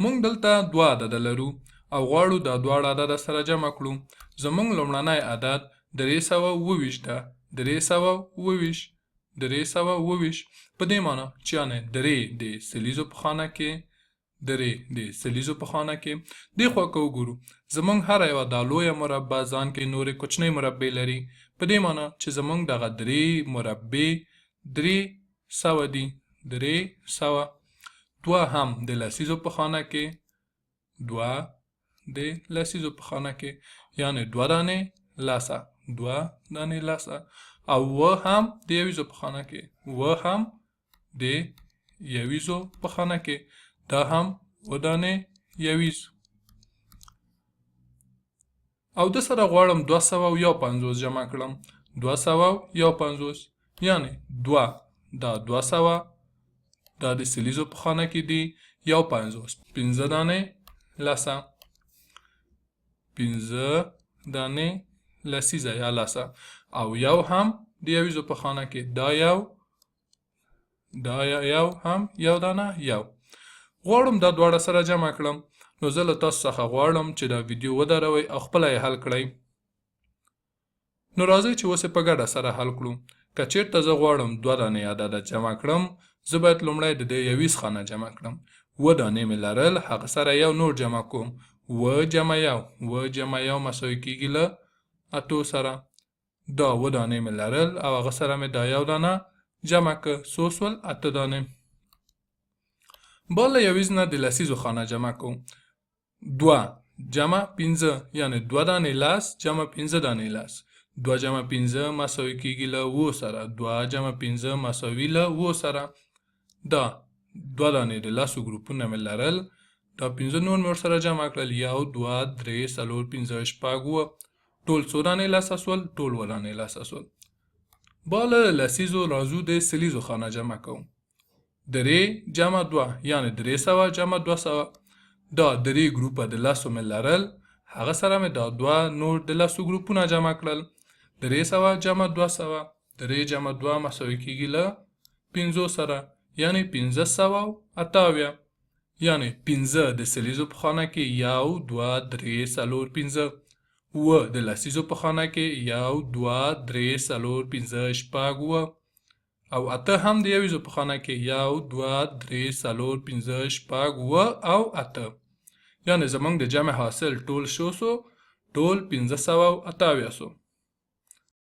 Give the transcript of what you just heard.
مونږ دلته دوه عدده لرو او غواړو دا دواړه عدده سره جمع کړو. زمونږ لومړنی عدد 322 ده. 322 322 په دې معنی چې یعنې درې د سلیزو په خانه کې دې خوا که وګورو زمونږ هره یوه دا لویه مربع ځان کې نورې کوچنۍ مربع لري. په دې معنی چې زمونږ دغه درې مربع 300 دي. 300 دوه هم د لسیزو په خانه کې یعنې دوه دانې لسه او و هم د یویزو په خانه کې دا هم و دانې یویز او د سره غواړم 251 جمع کړم. 251 یعنې 2 دا 200 دا د سلیزو په خانه کې دی. 50 5 دانې لسه 5 دانې لسیزه یا لسه او یو هم د یویزو په خانه کې یو هم یو دانه یو. غواړم دا دواړه سره جمع کړم. نو زه له تاسو څخه غواړم چې دا ویډیو ودروئ او خپله یې حل کړئ. نو راځئ چې اوس یې په ګډه سره حل کړو. که چېرته زه غواړم دوه دانې عدده جمع کړم زه باید لومړی د دې یویز خانه جمع کړم. و دانې مې لرل هغه سره یو نور جمع کوم. و جمع یو مساوي کېږي له اتو سره. دا و دانې مې لرل او هغه سره مې دا یو دانه جمع که. څو سول؟ 8 دانې. بالا یویز نه د لسیزو خانه جمع کوم. 2 جمع 15 یعنې 2 دانې لس جمع 15 دانې لس. 2 جمع 15 مساوي کېږي له 2 سره. 2 جمع 15 مساوي له 2 سره. دا 2 دانې د لسو ګروپونه مې لرل. دا 15 نور مې ورسره جمع کړل. 1 2 3 4 5 6 7 ټول څو دانې لسه سول؟ ټول 2 دانې لسه سول. بالا لسیزو راځو د سلیزو خانه جمع کوم. 3 جمع 2 یعنې 300 جمع 200. دا 3 ګروپه د لسو مې لرل هغه سره مې دا 2 نور د لسو ګروپونه جمع کړل. 300 جمع 200 3 جمع 2 مساوي کېږي له 5 سره یعنې 528 یعنې 15 د سلیزو په خانه کې 1 2 3 4 5 و د لسیزو په خانه کې 1 2 3 4 5 6 او 8 هم د یویزو په خانه کې 1 2 3 4 5 6 او 8 یعنې زمونږ د جمع حاصل ټول شو ټول 528 سو.